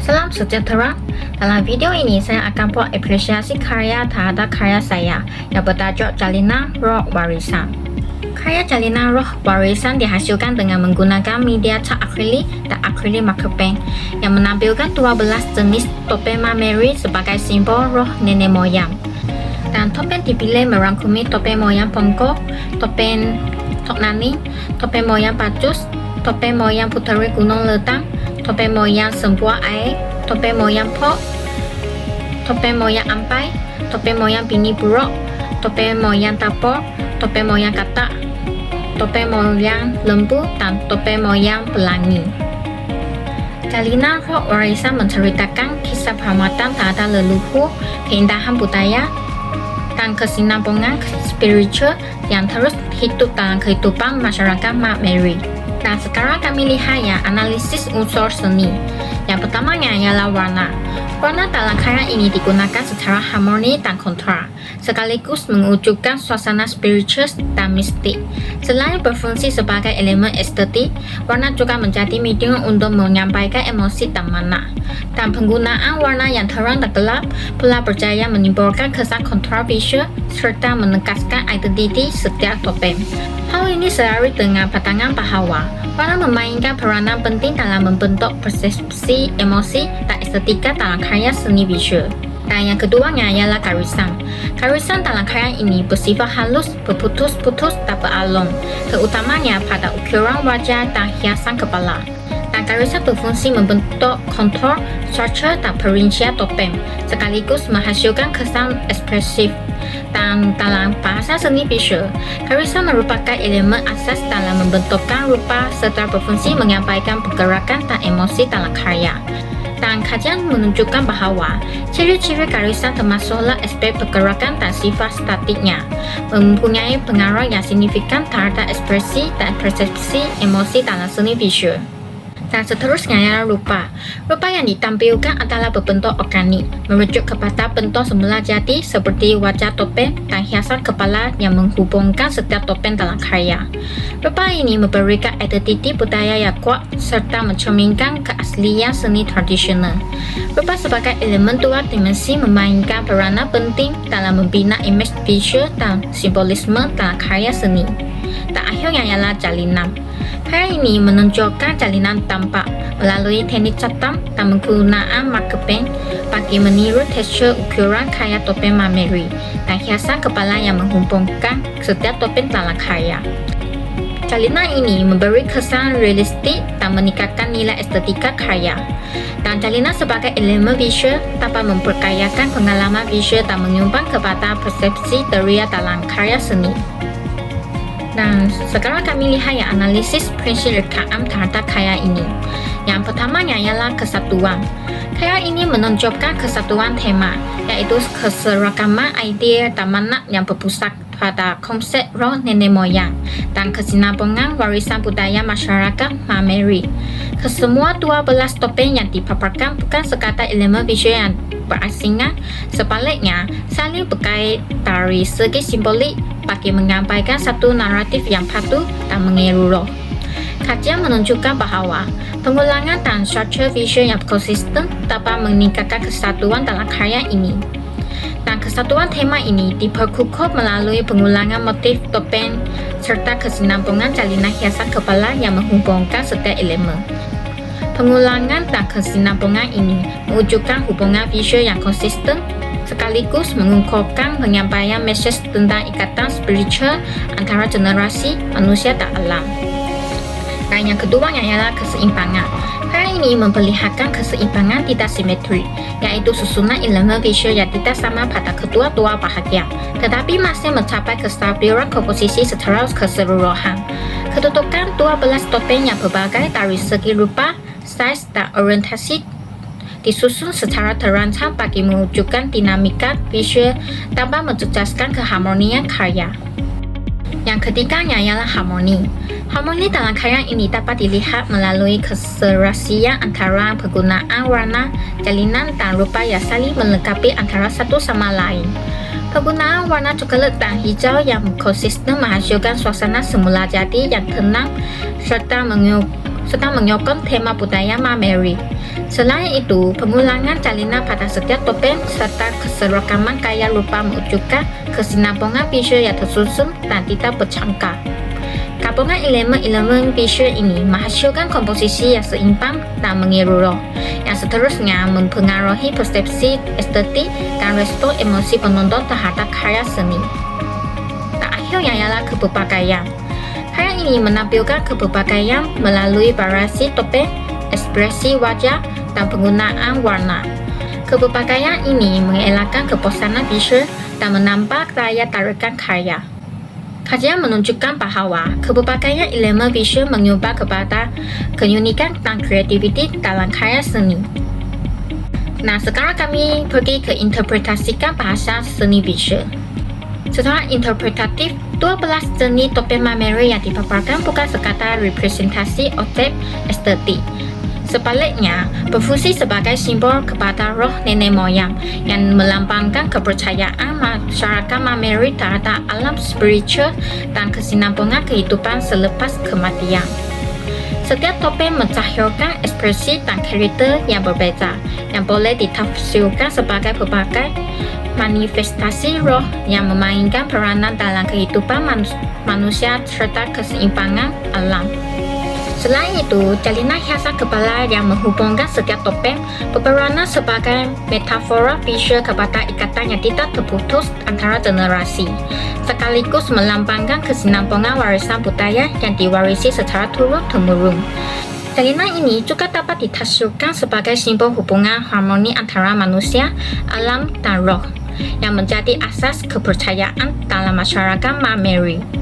Salam sejahtera. Dalam video ini saya akan buat apresiasi karya terhadap karya saya yang bertajuk Jalinan Roh Warisan. Karya Jalinan Roh Warisan dihasilkan dengan menggunakan media cat akrilik dan akrilik marker pen yang menampilkan 12 jenis topeng Mary sebagai simbol roh nenek moyang. Dan topeng dipilih merangkumi topeng moyang Pongko, topeng Tok Nani, topeng moyang Pacus, topeng moyang Puteri Gunung Letang, topeng moyang Sembuah Air, topeng moyang Pok, topeng moyang Ampai, topeng moyang Bini Buruk, topeng moyang Tapor, topeng moyang Katak, topeng moyang Lembu, dan topeng moyang Pelangi. Jalinan Roh Warisan menceritakan kisah penghormatan terhadap leluhur, keindahan budaya, dan kesinambungan spiritual yang terus hidup dalam kehidupan masyarakat Mak Mary. Dan sekarang kami lihat ya analisis unsur seni. Yang pertamanya ialah warna. Warna dalam karya ini digunakan secara harmoni dan kontra, sekaligus mewujudkan suasana spiritual dan mistik. Selain berfungsi sebagai elemen estetik, warna juga menjadi medium untuk menyampaikan emosi dan makna. Dan penggunaan warna yang terang dan gelap pula berjaya menimbulkan kesan kontroversial serta menegaskan identiti setiap topeng. Hal ini selaras dengan pandangan bahwa warna memainkan peranan penting dalam membentuk persepsi, emosi, dan estetika dalam karya seni visual. Dan yang keduanya ialah garisan. Garisan dalam karya ini bersifat halus, berputus-putus, dan beralung, terutamanya pada ukiran wajah dan hiasan kepala. Dan garisan berfungsi membentuk kontur, struktur, dan perincian topeng, sekaligus menghasilkan kesan ekspresif. Dan dalam bahasa seni visual, garisan merupakan elemen asas dalam membentukkan rupa serta berfungsi menyampaikan pergerakan dan emosi dalam karya. Dan kajian menunjukkan bahwa ciri-ciri garisan termasuklah aspek pergerakan dan sifat statiknya, mempunyai pengaruh yang signifikan terhadap ekspresi dan persepsi emosi dalam seni visual. Dan seterusnya ialah rupa. Rupa yang ditampilkan adalah berbentuk organik, merujuk kepada bentuk semula jadi seperti wajah topeng dan hiasan kepala yang menghubungkan setiap topeng dalam karya. Rupa ini memberikan identiti budaya yang kuat serta mencerminkan keaslian seni tradisional. Rupa sebagai elemen dua dimensi memainkan peranan penting dalam membina image visual dan simbolisme dalam karya seni. Dan akhirnya ialah jalinan. Karya ini menunjukkan jalinan tampak melalui teknik catam dan penggunaan marker pen bagi meniru tekstur ukuran karya topeng Mary dan hiasan kepala yang menghubungkan setiap topeng dalam karya. Jalinan ini memberi kesan realistik dan meningkatkan nilai estetika karya. Dan jalinan sebagai elemen visual dapat memperkayakan pengalaman visual dan menyumbang kepada persepsi teria dalam karya seni. Dan sekarang kami lihat ya analisis prinsip rekaan terhadap karya ini. Yang pertamanya ialah kesatuan. Karya ini menunjukkan kesatuan tema, yaitu keseragaman idea dan makna yang berpusat pada konsep roh nenek moyang dan kesinambungan warisan budaya masyarakat Mak Mary. Kesemua 12 topeng yang dipaparkan bukan sekadar elemen visual yang berasingan, sebaliknya saling berkait dari segi simbolik bagi menyampaikan satu naratif yang patuh dan menyeluruh. Kajian menunjukkan bahwa pengulangan dan struktur visual yang konsisten dapat meningkatkan kesatuan dalam karya ini. Dan kesatuan tema ini diperkukuh melalui pengulangan motif topeng serta kesinambungan jalinan hiasan kepala yang menghubungkan setiap elemen. Pengulangan dan kesinambungan ini mewujudkan hubungan visual yang konsisten sekaligus mengungkapkan penyampaian mesej tentang ikatan spiritual antara generasi manusia dan alam. Dan yang keduanya ialah keseimbangan. Karya ini memperlihatkan keseimbangan tidak simetrik, yaitu susunan elemen visual yang tidak sama pada kedua-dua bahagian, tetapi masih mencapai kestabilan komposisi secara keseluruhan. Kedudukan 12 topeng yang berbagai dari segi rupa, size, dan orientasi disusun secara terancang bagi mewujudkan dinamika visual tanpa menjejaskan keharmonian karya. Yang ketiganya ialah harmoni. Harmoni dalam karya ini dapat dilihat melalui keserasian antara penggunaan warna, jalinan, dan rupa yang saling melengkapi antara satu sama lain. Penggunaan warna coklat dan hijau yang konsisten menghasilkan suasana semula jadi yang tenang serta menyokong tema budaya Mak Mary. Selain itu, pengulangan jalinan pada setiap topeng serta keseragaman gaya lupa mewujudkan kesinambungan visual yang tersusun dan tidak berjangka. Gabungan elemen-elemen visual ini menghasilkan komposisi yang seimbang dan menyeluruh, yang seterusnya mempengaruhi persepsi estetik dan respon emosi penonton terhadap karya seni. Dan akhirnya ialah kepelbagaian. Karya ini menampilkan kepelbagaian melalui variasi topeng, ekspresi wajah, dan penggunaan warna. Kepelbagaian ini mengelakkan kebosanan visual dan menambah daya tarikan karya. Kajian menunjukkan bahawa kepelbagaian elemen visual menyumbang kepada keunikan dan kreativiti dalam karya seni. Nah, sekarang kami pergi ke interpretasikan bahasa seni visual. Secara interpretatif, 12 jenis topeng Mameri yang dipaparkan bukan sekadar representasi objek estetik. Sebaliknya, berfungsi sebagai simbol kepada roh nenek moyang yang melambangkan kepercayaan masyarakat Mameri terhadap alam spiritual dan kesinambungan kehidupan selepas kematian. Setiap topeng mencahyorkan ekspresi dan karakter yang berbeza, yang boleh ditafsirkan sebagai pelbagai manifestasi roh yang memainkan peranan dalam kehidupan manusia serta keseimbangan alam. Selain itu, jalinan hiasan kepala yang menghubungkan setiap topeng berperanan sebagai metafora visual kepada ikatan yang tidak terputus antara generasi, sekaligus melambangkan kesinambungan warisan budaya yang diwarisi secara turun-temurun. Jalinan ini juga dapat ditafsirkan sebagai simbol hubungan harmoni antara manusia, alam, dan roh, yang menjadi asas kepercayaan dalam masyarakat Mameri.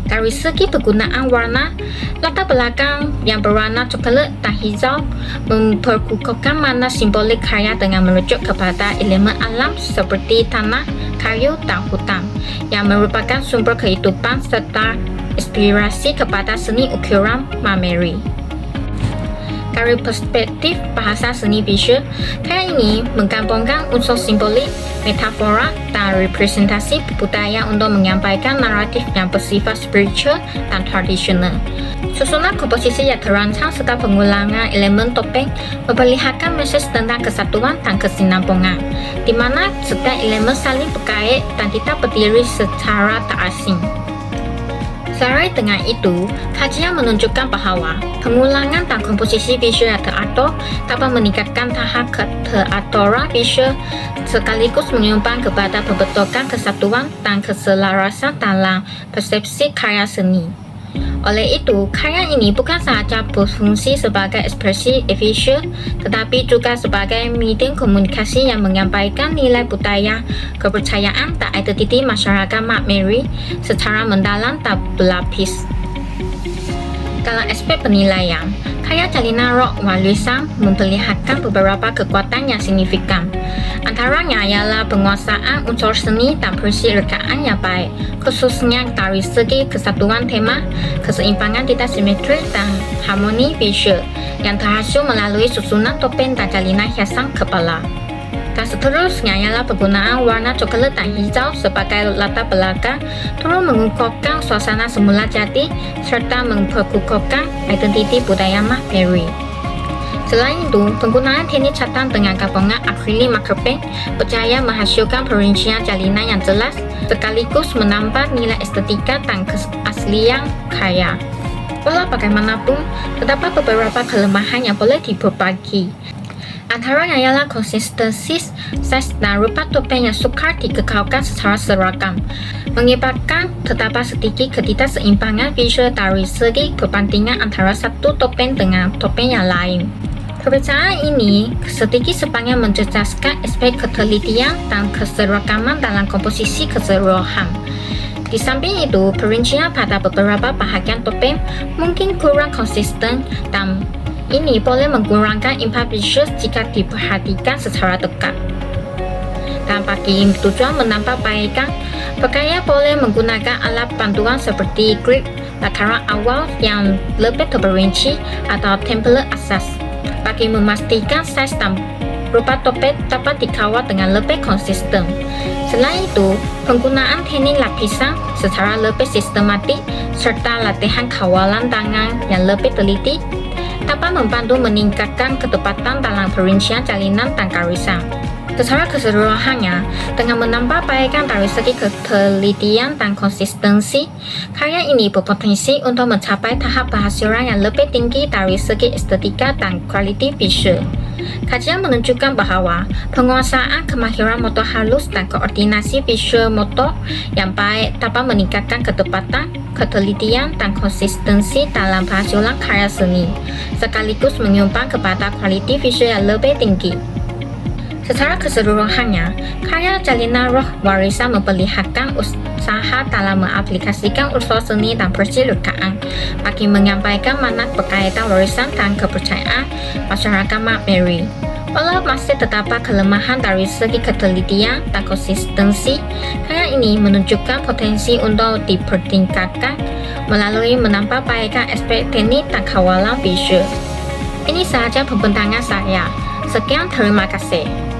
Dari segi penggunaan warna, latar belakang yang berwarna coklat dan hijau memperkukuhkan makna simbolik karya dengan merujuk kepada elemen alam seperti tanah, kayu, dan hutan yang merupakan sumber kehidupan serta inspirasi kepada seni ukiran Mameri. Dari perspektif bahasa seni visual, karya ini menggabungkan unsur simbolik, metafora, dan representasi budaya untuk menyampaikan naratif yang bersifat spiritual dan tradisional. Susunan komposisi yang terancang serta pengulangan elemen topeng memperlihatkan mesej tentang kesatuan dan kesinambungan, di mana setiap elemen saling berkait dan tidak berdiri secara tak asing. Selain dengan itu, kajian menunjukkan bahawa pengulangan dan komposisi visual yang teratur dapat meningkatkan tahap keteraturan visual sekaligus menyumbang kepada pembentukan kesatuan dan keselarasan dalam persepsi karya seni. Oleh itu, karya ini bukan sahaja berfungsi sebagai ekspresi visual, tetapi juga sebagai medium komunikasi yang menyampaikan nilai budaya, kepercayaan dan identiti masyarakat Mameri secara mendalam dan berlapis. Dalam aspek penilaian, karya jalinan roh warisan memperlihatkan beberapa kekuatan yang signifikan. Antaranya ialah penguasaan unsur seni dan persirkaan yang baik, khususnya dari segi kesatuan tema, keseimbangan tidak simetri, dan harmoni visual yang terhasil melalui susunan topeng dan jalinan hiasan kepala. Dan seterusnya ialah penggunaan warna coklat dan hijau sebagai latar belakang turut mengukuhkan suasana semula jadi serta memperkukuhkan identiti budaya Mameri. Selain itu, penggunaan teknik catatan dengan gabungan akrilik marker pen berjaya menghasilkan perincian jalinan yang jelas sekaligus menambah nilai estetika dan keaslian karya. Walau bagaimanapun, terdapat beberapa kelemahan yang boleh diperbagi. Antaranya ialah konsistensi size dan rupa topeng yang sukar dikekalkan secara seragam, menyebabkan terdapat sedikit ketidakseimbangan visual dari segi perbandingan antara satu topeng dengan topeng yang lain. Perbezaan ini sedikit sebanyak menjejaskan aspek ketelitian dan keseragaman dalam komposisi keseluruhan. Di samping itu, perincian pada beberapa bahagian topeng mungkin kurang konsisten dan ini boleh mengurangkan impak visual jika diperhatikan secara dekat. Dan bagi tujuan menambah baikkan, pegaya boleh menggunakan alat bantuan seperti grip, lakaran awal yang lebih terperinci atau template asas, bagi memastikan size dan rupa topeng dapat dikawal dengan lebih konsisten. Selain itu, penggunaan teknik lapisan secara lebih sistematik serta latihan kawalan tangan yang lebih teliti dapat membantu meningkatkan ketepatan dalam perincian jalinan dan garisan. Secara keseluruhannya, dengan menambahbaikan dari segi ketelitian dan konsistensi, karya ini berpotensi untuk mencapai tahap berhasilan yang lebih tinggi dari segi estetika dan kualiti visual. Kajian menunjukkan bahwa penguasaan kemahiran motor halus dan koordinasi visual motor yang baik dapat meningkatkan ketepatan, ketelitian, dan konsistensi dalam penghasilan karya seni, sekaligus menyumbang kepada kualiti visual yang lebih tinggi. Secara keseluruhannya, karya Jalinan Roh Warisan memperlihatkan usaha dalam mengaplikasikan unsur seni dan percilikaan bagi menyampaikan makna berkaitan warisan dan kepercayaan masyarakat Mary. Walau masih terdapat kelemahan dari segi ketelitian dan konsistensi, karya ini menunjukkan potensi untuk dipertingkatkan melalui menambahbaikan aspek teknik dan kawalan visual. Ini sahaja pembentangan saya. Sekian, terima kasih.